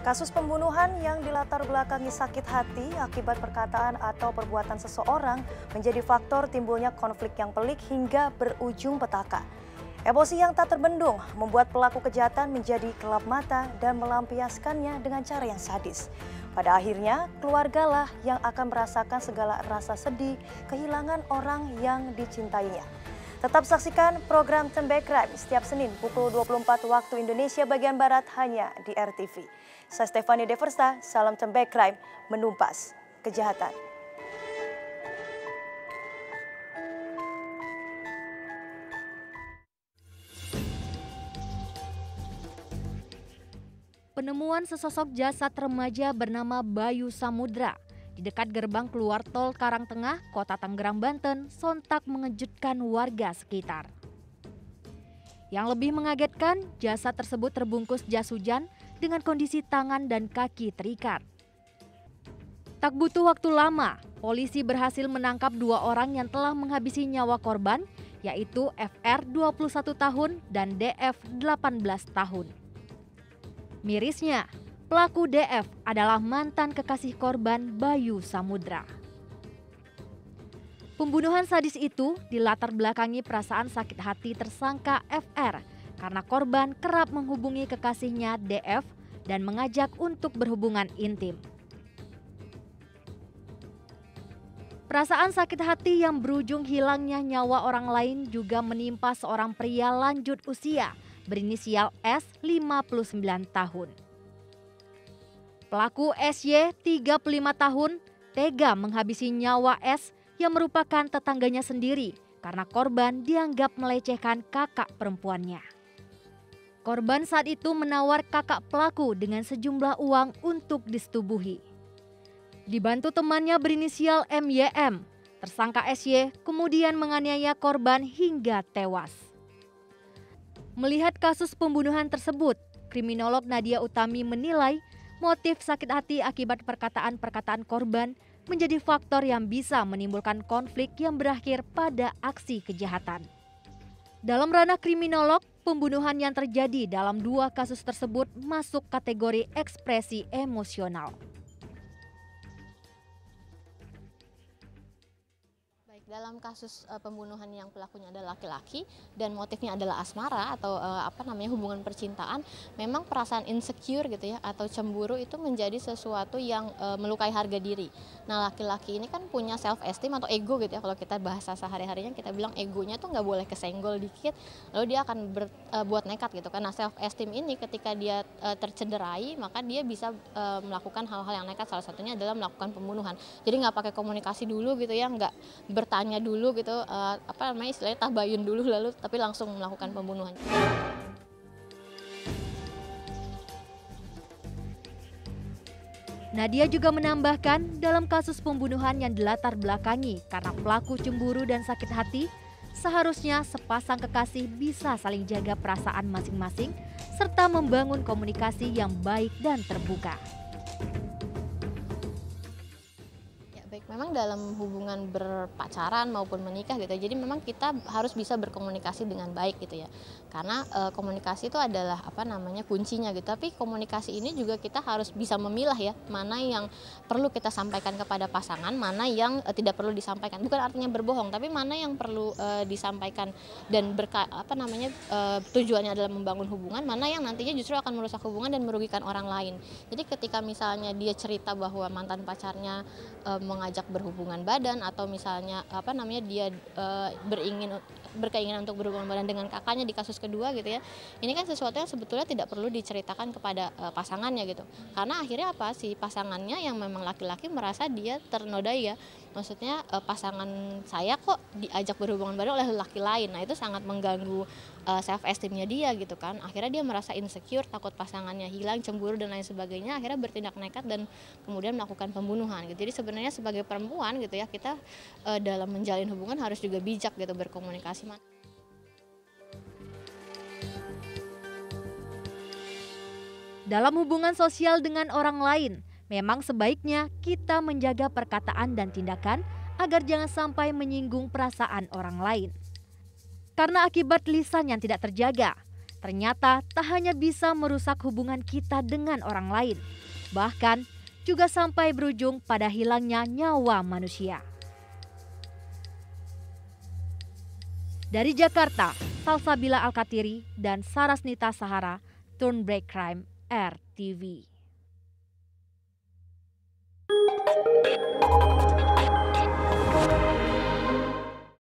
Kasus pembunuhan yang dilatar belakangi sakit hati akibat perkataan atau perbuatan seseorang menjadi faktor timbulnya konflik yang pelik hingga berujung petaka. Emosi yang tak terbendung membuat pelaku kejahatan menjadi gelap mata dan melampiaskannya dengan cara yang sadis. Pada akhirnya, keluargalah yang akan merasakan segala rasa sedih kehilangan orang yang dicintainya. Tetap saksikan program Turn Back Crime setiap Senin pukul 24 waktu Indonesia bagian Barat hanya di RTV. Saya Stefani Deversta, salam Turn Back Crime, menumpas kejahatan. Penemuan sesosok jasad remaja bernama Bayu Samudra di dekat gerbang keluar tol Karangtengah, Kota Tangerang, Banten, sontak mengejutkan warga sekitar. Yang lebih mengagetkan, jasad tersebut terbungkus jas hujan dengan kondisi tangan dan kaki terikat. Tak butuh waktu lama, polisi berhasil menangkap dua orang yang telah menghabisi nyawa korban, yaitu FR 21 tahun dan DF 18 tahun. Mirisnya, pelaku DF adalah mantan kekasih korban Bayu Samudra. Pembunuhan sadis itu dilatar belakangi perasaan sakit hati tersangka FR karena korban kerap menghubungi kekasihnya DF dan mengajak untuk berhubungan intim. Perasaan sakit hati yang berujung hilangnya nyawa orang lain juga menimpa seorang pria lanjut usia berinisial S 59 tahun. Pelaku SY 35 tahun tega menghabisi nyawa S yang merupakan tetangganya sendiri karena korban dianggap melecehkan kakak perempuannya. Korban saat itu menawar kakak pelaku dengan sejumlah uang untuk disetubuhi. Dibantu temannya berinisial MYM, tersangka SY kemudian menganiaya korban hingga tewas. Melihat kasus pembunuhan tersebut, kriminolog Nadia Utami menilai motif sakit hati akibat perkataan-perkataan korban menjadi faktor yang bisa menimbulkan konflik yang berakhir pada aksi kejahatan. Dalam ranah kriminolog, pembunuhan yang terjadi dalam dua kasus tersebut masuk kategori ekspresi emosional. Dalam kasus pembunuhan yang pelakunya adalah laki-laki dan motifnya adalah asmara atau hubungan percintaan, memang perasaan insecure gitu ya atau cemburu itu menjadi sesuatu yang melukai harga diri. Nah, laki-laki ini kan punya self esteem atau ego gitu ya, kalau kita bahasa sehari-harinya kita bilang egonya tuh nggak boleh kesenggol dikit, lalu dia akan buat nekat gitu. Karena self esteem ini ketika dia tercederai, maka dia bisa melakukan hal-hal yang nekat, salah satunya adalah melakukan pembunuhan. Jadi nggak pakai komunikasi dulu gitu ya, nggak bertanya dulu gitu, istilahnya tabayun dulu lalu tapi langsung melakukan pembunuhan. Nadia juga menambahkan dalam kasus pembunuhan yang dilatar belakangi karena pelaku cemburu dan sakit hati, seharusnya sepasang kekasih bisa saling jaga perasaan masing-masing serta membangun komunikasi yang baik dan terbuka. Memang dalam hubungan berpacaran maupun menikah gitu, jadi memang kita harus bisa berkomunikasi dengan baik gitu ya, karena komunikasi itu adalah kuncinya gitu. Tapi komunikasi ini juga kita harus bisa memilah ya, mana yang perlu kita sampaikan kepada pasangan, mana yang tidak perlu disampaikan. Bukan artinya berbohong, tapi mana yang perlu disampaikan dan tujuannya adalah membangun hubungan, mana yang nantinya justru akan merusak hubungan dan merugikan orang lain. Jadi ketika misalnya dia cerita bahwa mantan pacarnya mengajak berhubungan badan atau misalnya dia berkeinginan untuk berhubungan badan dengan kakaknya di kasus kedua gitu ya, ini kan sesuatu yang sebetulnya tidak perlu diceritakan kepada pasangannya gitu, karena akhirnya si pasangannya yang memang laki-laki merasa dia ternodai ya, maksudnya pasangan saya kok diajak berhubungan badan oleh laki lain. Nah, itu sangat mengganggu self esteemnya dia gitu kan, akhirnya dia merasa insecure, takut pasangannya hilang, cemburu dan lain sebagainya, akhirnya bertindak nekat dan kemudian melakukan pembunuhan gitu. Jadi sebenarnya sebagai perempuan gitu ya, kita dalam menjalin hubungan harus juga bijak gitu berkomunikasi. Dalam hubungan sosial dengan orang lain, memang sebaiknya kita menjaga perkataan dan tindakan agar jangan sampai menyinggung perasaan orang lain. Karena akibat lisan yang tidak terjaga, ternyata tak hanya bisa merusak hubungan kita dengan orang lain, bahkan juga sampai berujung pada hilangnya nyawa manusia. Dari Jakarta, Salsabila Alkatiri dan Sarasnita Sahara, Turnbreak Crime RTV.